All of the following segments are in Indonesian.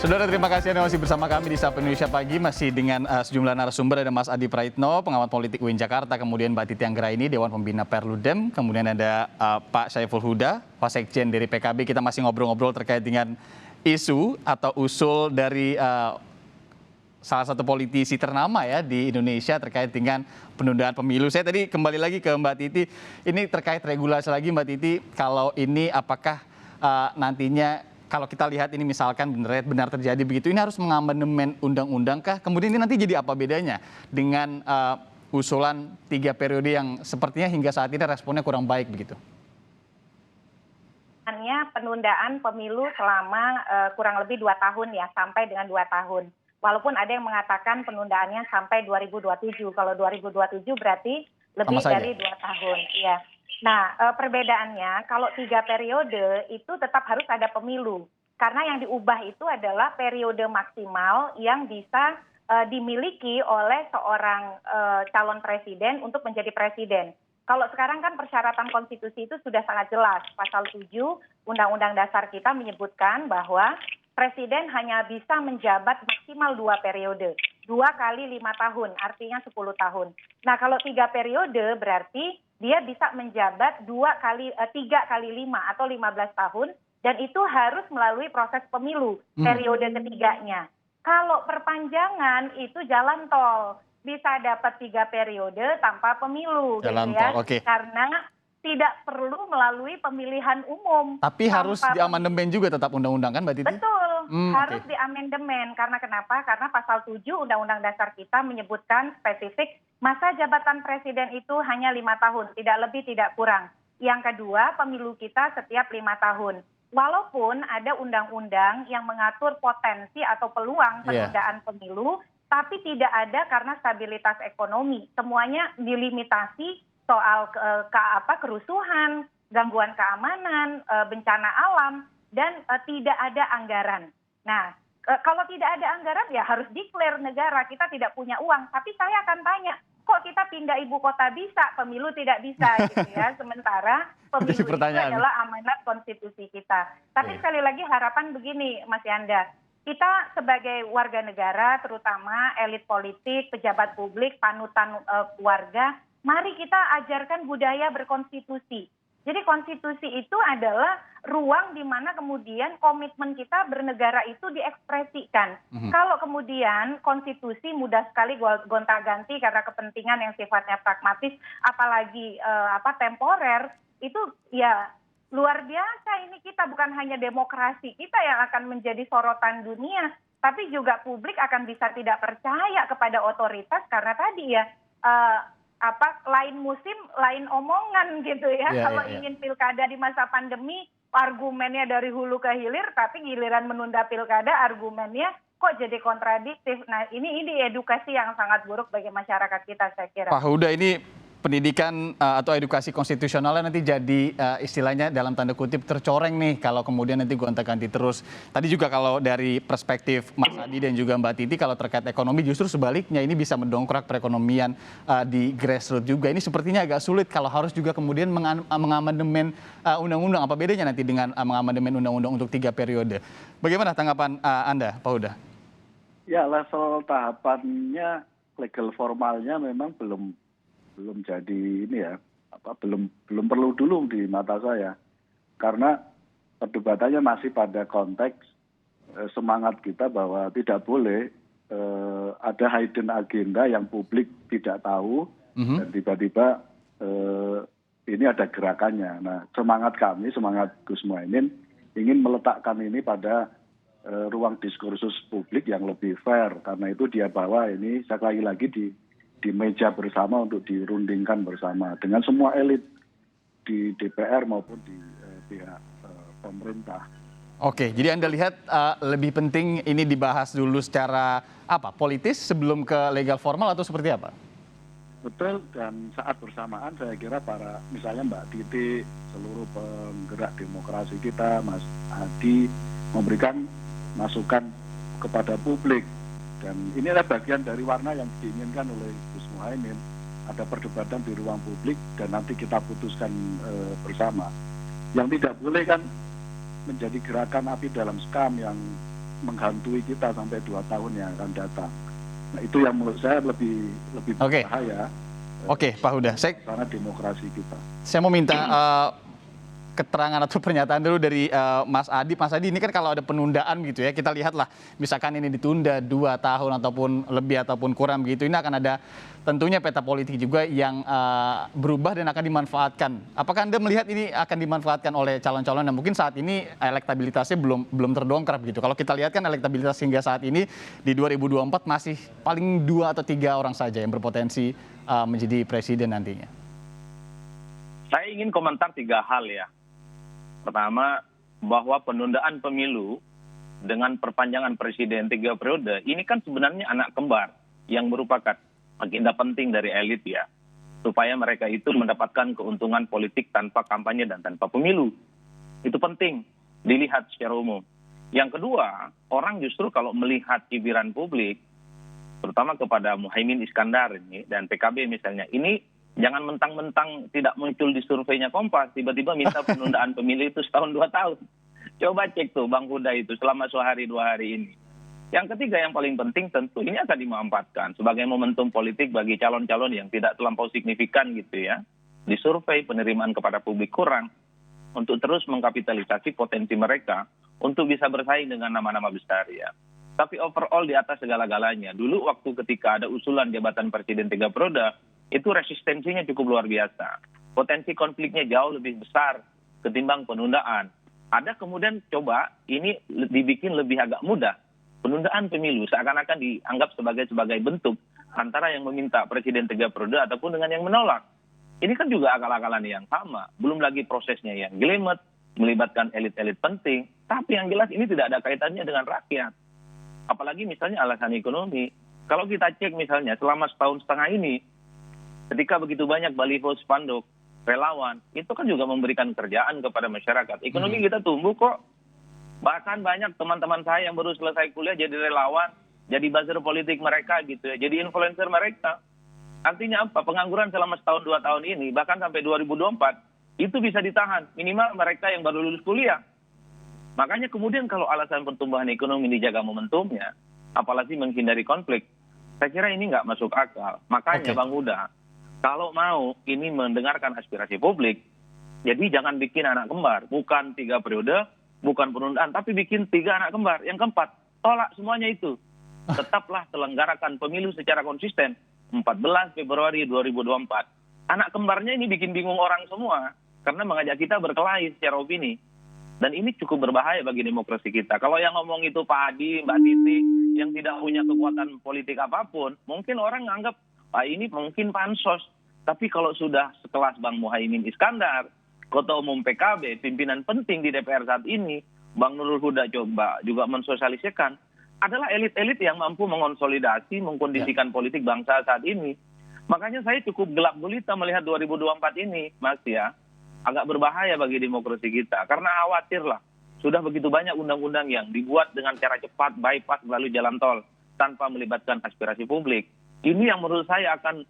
Saudara, terima kasih Anda masih bersama kami di Sapa Indonesia Pagi, masih dengan sejumlah narasumber. Ada Mas Adi Praitno, pengamat politik UIN Jakarta, kemudian Mbak Titi Anggraini, Dewan Pembina Perludem, kemudian ada Pak Syaiful Huda, Wasekjen dari PKB. Kita masih ngobrol-ngobrol terkait dengan isu atau usul dari salah satu politisi ternama ya di Indonesia terkait dengan penundaan pemilu. Saya tadi kembali lagi ke Mbak Titi, ini terkait regulasi lagi Mbak Titi, kalau ini apakah nantinya kalau kita lihat ini misalkan benar terjadi begitu, ini harus mengamandemen undang-undang kah? Kemudian ini nanti jadi apa bedanya dengan usulan 3 periode yang sepertinya hingga saat ini responnya kurang baik begitu? Penundaan pemilu selama kurang lebih 2 tahun ya, sampai dengan 2 tahun. Walaupun ada yang mengatakan penundaannya sampai 2027. Kalau 2027 berarti lebih dari 2 tahun. Ya. Nah, perbedaannya kalau 3 periode itu tetap harus ada pemilu. Karena yang diubah itu adalah periode maksimal yang bisa dimiliki oleh seorang calon presiden untuk menjadi presiden. Kalau sekarang kan persyaratan konstitusi itu sudah sangat jelas. Pasal 7 Undang-Undang Dasar kita menyebutkan bahwa presiden hanya bisa menjabat maksimal 2 periode. 2 kali 5 tahun, artinya 10 tahun. Nah, kalau 3 periode berarti dia bisa menjabat 3 kali 5 atau 15 tahun, dan itu harus melalui proses pemilu periode ketiganya. Kalau perpanjangan itu jalan tol, bisa dapat 3 periode tanpa pemilu, jalan gitu ya. tol, oke. Karena tidak perlu melalui pemilihan umum. Tapi harus diamandemen juga tetap undang-undang kan Mbak Titi? Betul, harus Oke. diamandemen. Karena kenapa? Karena pasal 7 Undang-Undang Dasar kita menyebutkan spesifik masa jabatan presiden itu hanya 5 tahun, tidak lebih tidak kurang. Yang kedua, pemilu kita setiap 5 tahun. Walaupun ada undang-undang yang mengatur potensi atau peluang penundaan pemilu, tapi tidak ada karena stabilitas ekonomi. Semuanya dilimitasi soal kerusuhan, gangguan keamanan, bencana alam, dan tidak ada anggaran. Nah, kalau tidak ada anggaran ya harus declare negara, kita tidak punya uang. Tapi saya akan tanya, kok kita pindah ibu kota bisa, pemilu tidak bisa gitu ya. Sementara pemilu itu adalah amanat konstitusi kita. Tapi sekali lagi harapan begini Mas Yanda, kita sebagai warga negara, terutama elit politik, pejabat publik, panutan warga, mari kita ajarkan budaya berkonstitusi. Jadi konstitusi itu adalah ruang di mana kemudian komitmen kita bernegara itu diekspresikan. Kalau kemudian konstitusi mudah sekali gonta-ganti karena kepentingan yang sifatnya pragmatis, apalagi temporer, itu ya luar biasa. Ini kita bukan hanya demokrasi kita yang akan menjadi sorotan dunia, tapi juga publik akan bisa tidak percaya kepada otoritas karena tadi ya lain musim, lain omongan gitu ya. Kalau ingin pilkada di masa pandemi, argumennya dari hulu ke hilir, tapi giliran menunda pilkada, argumennya kok jadi kontradiktif. Nah, ini edukasi yang sangat buruk bagi masyarakat kita, saya kira. Pak Huda, ini pendidikan atau edukasi konstitusionalnya nanti jadi istilahnya dalam tanda kutip tercoreng nih kalau kemudian nanti gonta-ganti terus. Tadi juga kalau dari perspektif Mas Adi dan juga Mbak Titi, kalau terkait ekonomi justru sebaliknya ini bisa mendongkrak perekonomian di grassroots juga. Ini sepertinya agak sulit kalau harus juga kemudian mengamandemen undang-undang. Apa bedanya nanti dengan mengamandemen undang-undang untuk 3 periode? Bagaimana tanggapan Anda, Pak Huda? Ya, level tahapannya legal formalnya memang belum jadi ini ya, belum perlu dulu di mata saya, karena perdebatannya masih pada konteks semangat kita bahwa tidak boleh ada hidden agenda yang publik tidak tahu dan tiba-tiba ini ada gerakannya. Nah, semangat kami, semangat Gus Muhaimin ingin meletakkan ini pada ruang diskursus publik yang lebih fair, karena itu dia bawa ini sekali lagi di meja bersama untuk dirundingkan bersama dengan semua elit di DPR maupun di pihak pemerintah. Oke, jadi Anda lihat lebih penting ini dibahas dulu secara politis sebelum ke legal formal atau seperti apa? Betul, dan saat bersamaan saya kira misalnya Mbak Titi, seluruh penggerak demokrasi kita, Mas Adi, memberikan masukan kepada publik. Dan inilah bagian dari warna yang diinginkan oleh Gus Muhaimin. Ada perdebatan di ruang publik dan nanti kita putuskan bersama. Yang tidak boleh kan menjadi gerakan api dalam sekam yang menghantui kita sampai 2 tahun yang akan datang. Nah, itu yang menurut saya lebih berbahaya. Oke, Pak Huda. Karena demokrasi kita. Saya mau minta keterangan atau pernyataan dulu dari Mas Adi. Mas Adi, ini kan kalau ada penundaan gitu ya, kita lihatlah misalkan ini ditunda 2 tahun ataupun lebih ataupun kurang begitu, ini akan ada tentunya peta politik juga yang berubah dan akan dimanfaatkan. Apakah Anda melihat ini akan dimanfaatkan oleh calon-calon yang mungkin saat ini elektabilitasnya belum terdongkrak begitu? Kalau kita lihat kan elektabilitas hingga saat ini di 2024 masih paling 2 atau 3 orang saja yang berpotensi menjadi presiden nantinya. Saya ingin komentar 3 hal ya. Pertama, bahwa penundaan pemilu dengan perpanjangan presiden 3 periode, ini kan sebenarnya anak kembar yang merupakan agenda penting dari elit ya. Supaya mereka itu mendapatkan keuntungan politik tanpa kampanye dan tanpa pemilu. Itu penting dilihat secara umum. Yang kedua, orang justru kalau melihat cibiran publik, terutama kepada Muhaimin Iskandar ini dan PKB misalnya, ini jangan mentang-mentang tidak muncul di surveinya Kompas, tiba-tiba minta penundaan pemilu itu setahun 2 tahun. Coba cek tuh Bang Huda itu selama sehari 2 hari ini. Yang ketiga yang paling penting tentu ini akan dimanfaatkan sebagai momentum politik bagi calon-calon yang tidak terlampau signifikan gitu ya. Di survei penerimaan kepada publik kurang untuk terus mengkapitalisasi potensi mereka untuk bisa bersaing dengan nama-nama besar ya. Tapi overall di atas segala-galanya, dulu waktu ketika ada usulan jabatan presiden 3 periode, itu resistensinya cukup luar biasa. Potensi konfliknya jauh lebih besar ketimbang penundaan. Ada kemudian coba ini dibikin lebih agak mudah. Penundaan pemilu seakan-akan dianggap sebagai bentuk antara yang meminta presiden 3 periode ataupun dengan yang menolak. Ini kan juga akal-akalan yang sama. Belum lagi prosesnya yang jelimet, melibatkan elit-elit penting. Tapi yang jelas ini tidak ada kaitannya dengan rakyat. Apalagi misalnya alasan ekonomi. Kalau kita cek misalnya selama setahun setengah ini, ketika begitu banyak baliho spanduk, relawan, itu kan juga memberikan kerjaan kepada masyarakat. Ekonomi kita tumbuh kok. Bahkan banyak teman-teman saya yang baru selesai kuliah jadi relawan, jadi buzzer politik mereka gitu ya, jadi influencer mereka. Artinya apa? Pengangguran selama setahun 2 tahun ini, bahkan sampai 2024, itu bisa ditahan. Minimal mereka yang baru lulus kuliah. Makanya kemudian kalau alasan pertumbuhan ekonomi dijaga momentumnya, apalagi menghindari konflik, saya kira ini nggak masuk akal. Makanya Bang Huda, kalau mau ini mendengarkan aspirasi publik, jadi jangan bikin anak kembar. Bukan 3 periode, bukan penundaan, tapi bikin 3 anak kembar. Yang keempat, tolak semuanya itu. Tetaplah selenggarakan pemilu secara konsisten. 14 Februari 2024. Anak kembarnya ini bikin bingung orang semua. Karena mengajak kita berkelahi secara opini. Dan ini cukup berbahaya bagi demokrasi kita. Kalau yang ngomong itu Pak Adi, Mbak Titi, yang tidak punya kekuatan politik apapun, mungkin orang nganggap, ini mungkin pansos. Tapi kalau sudah sekelas Bang Muhaimin Iskandar, Ketua Umum PKB, pimpinan penting di DPR saat ini, Bang Nurul Huda coba juga mensosialisasikan, adalah elit-elit yang mampu mengonsolidasi, mengkondisikan politik bangsa saat ini. Makanya saya cukup gelap gulita melihat 2024 ini, Mas ya. Agak berbahaya bagi demokrasi kita. Karena khawatir lah, sudah begitu banyak undang-undang yang dibuat dengan cara cepat, bypass melalui jalan tol, tanpa melibatkan aspirasi publik. Ini yang menurut saya akan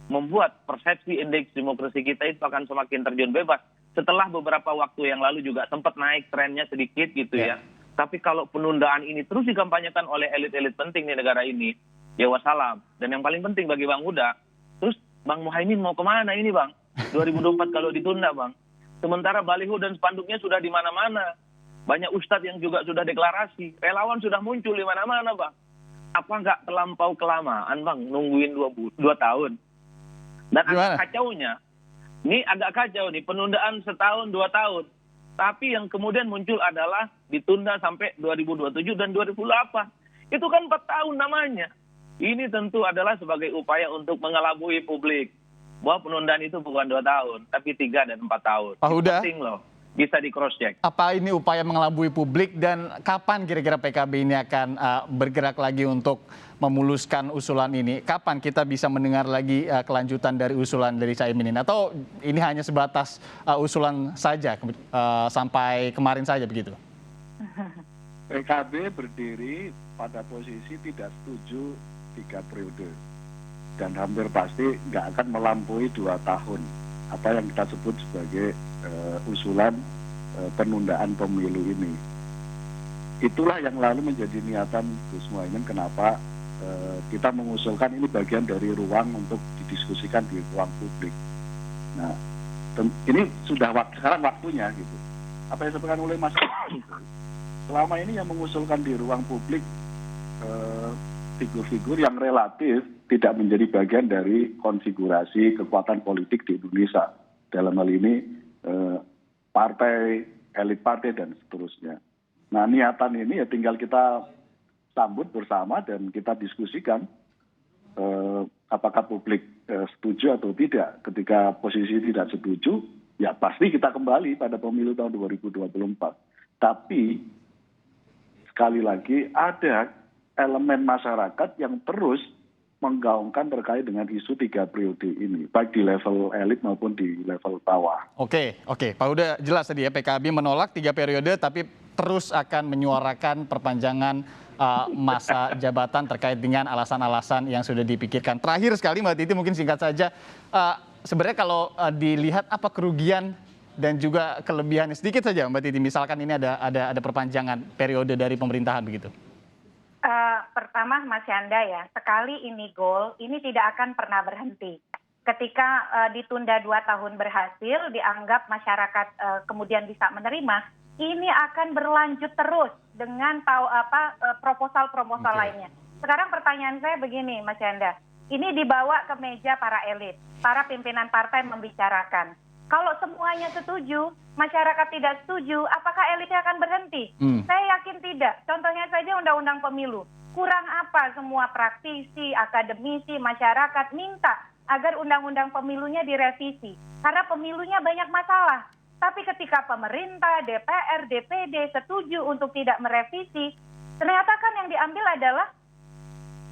membuat persepsi indeks demokrasi kita itu akan semakin terjun bebas. Setelah beberapa waktu yang lalu juga sempat naik trennya sedikit gitu ya. Tapi kalau penundaan ini terus dikampanyekan oleh elit-elit penting di negara ini, ya wassalam. Dan yang paling penting bagi Bang Huda, terus Bang Muhaimin mau kemana ini Bang? 2024 kalau ditunda Bang. Sementara baliho dan spanduknya sudah di mana-mana. Banyak ustadz yang juga sudah deklarasi. Relawan sudah muncul di mana-mana Bang. Apa nggak terlampau kelamaan Bang nungguin 2 tahun? Dan agak kacaunya, ini agak kacau nih, penundaan setahun 2 tahun. Tapi yang kemudian muncul adalah ditunda sampai 2027 dan 2028. Itu kan 4 tahun namanya. Ini tentu adalah sebagai upaya untuk mengelabui publik. Bahwa penundaan itu bukan 2 tahun, tapi 3 dan 4 tahun. Pak Huda, penting loh, bisa di cross check. Apa ini upaya mengelabui publik dan kapan kira-kira PKB ini akan bergerak lagi untuk memuluskan usulan ini? Kapan kita bisa mendengar lagi kelanjutan dari usulan dari Caimin ini? Atau ini hanya sebatas usulan saja sampai kemarin saja begitu? PKB berdiri pada posisi tidak setuju 3 periode. Dan hampir pasti nggak akan melampaui 2 tahun. Apa yang kita sebut sebagai usulan penundaan pemilu ini. itulah yang lalu menjadi niatan Gus Muhaimin kenapa kita mengusulkan ini bagian dari ruang untuk didiskusikan di ruang publik. Nah, ini sudah sekarang waktunya gitu. Apa yang disampaikan oleh Mas selama ini yang mengusulkan di ruang publik figur-figur yang relatif tidak menjadi bagian dari konfigurasi kekuatan politik di Indonesia. Dalam hal ini partai, elit partai dan seterusnya. Nah, niatan ini ya tinggal kita sambut bersama dan kita diskusikan apakah publik setuju atau tidak. Ketika posisi tidak setuju, ya pasti kita kembali pada pemilu tahun 2024. Tapi sekali lagi ada elemen masyarakat yang terus menggaungkan terkait dengan isu 3 periode ini, baik di level elit maupun di level bawah. Oke, Pak Huda jelas tadi ya, PKB menolak 3 periode tapi terus akan menyuarakan perpanjangan masa jabatan terkait dengan alasan-alasan yang sudah dipikirkan. Terakhir sekali Mbak Titi, mungkin singkat saja, sebenarnya kalau dilihat apa kerugian dan juga kelebihannya sedikit saja Mbak Titi, misalkan ini ada perpanjangan periode dari pemerintahan begitu. Pertama Mas Yanda ya, sekali ini goal, ini tidak akan pernah berhenti. Ketika ditunda 2 tahun berhasil, dianggap masyarakat kemudian bisa menerima, ini akan berlanjut terus dengan proposal-proposal lainnya. Sekarang pertanyaan saya begini Mas Yanda, ini dibawa ke meja para elit, para pimpinan partai membicarakan. Kalau semuanya setuju, masyarakat tidak setuju, apakah elitnya akan berhenti? Saya yakin tidak. Contohnya saja Undang-Undang Pemilu. Kurang apa semua praktisi, akademisi, masyarakat minta agar Undang-Undang Pemilunya direvisi. Karena pemilunya banyak masalah. Tapi ketika pemerintah, DPR, DPD setuju untuk tidak merevisi, ternyata kan yang diambil adalah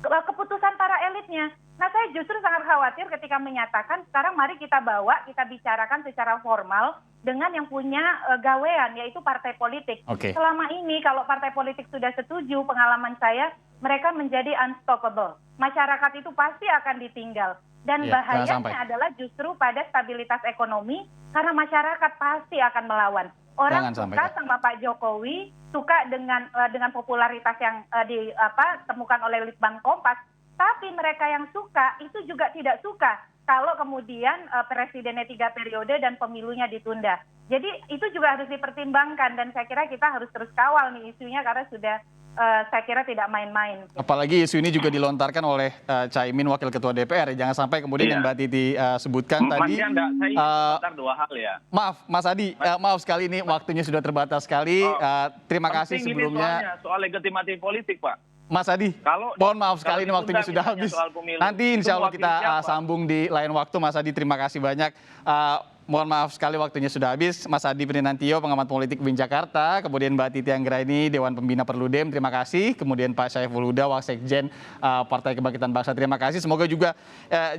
keputusan para elitnya. Nah, saya justru sangat khawatir ketika menyatakan sekarang mari kita bawa, kita bicarakan secara formal dengan yang punya gawean, yaitu partai politik. Selama ini kalau partai politik sudah setuju, pengalaman saya, mereka menjadi unstoppable. Masyarakat itu pasti akan ditinggal. Dan bahayanya adalah justru pada stabilitas ekonomi, karena masyarakat pasti akan melawan. Orang suka sama Pak Jokowi, suka dengan popularitas yang ditemukan oleh Litbang Kompas, tapi mereka yang suka itu juga tidak suka kalau kemudian presidennya 3 periode dan pemilunya ditunda. Jadi itu juga harus dipertimbangkan dan saya kira kita harus terus kawal nih isunya karena sudah saya kira tidak main-main. Apalagi isu ini juga dilontarkan oleh Caimin, Wakil Ketua DPR. Jangan sampai kemudian yang Mbak Titi sebutkan tadi. Mas Yanda, saya ingin 2 hal ya. Maaf, Mas Adi, maaf sekali ini waktunya sudah terbatas sekali. Terima kasih sebelumnya. Soal legitimasi politik, Pak. Mas Adi, mohon maaf sekali ini waktunya sudah habis. Nanti insya Allah kita sambung di lain waktu. Mas Adi, terima kasih banyak. Mohon maaf sekali waktunya sudah habis. Mas Adi Prinantio, pengamat politik UIN Jakarta. Kemudian Mbak Titi Anggraini, Dewan Pembina Perludem. Terima kasih. Kemudian Pak Syaiful Huda, Wasekjen Partai Kebangkitan Bangsa. Terima kasih. Semoga juga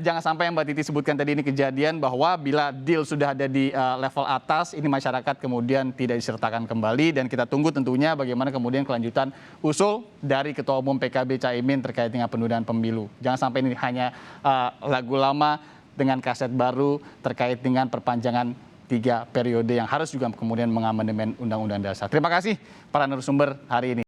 jangan sampai yang Mbak Titi sebutkan tadi ini kejadian bahwa bila deal sudah ada di level atas, ini masyarakat kemudian tidak disertakan kembali. Dan kita tunggu tentunya bagaimana kemudian kelanjutan usul dari Ketua Umum PKB Caimin terkait dengan penundaan pemilu. Jangan sampai ini hanya lagu lama dengan kaset baru terkait dengan perpanjangan 3 periode yang harus juga kemudian mengamandemen Undang-Undang Dasar. Terima kasih para narasumber hari ini.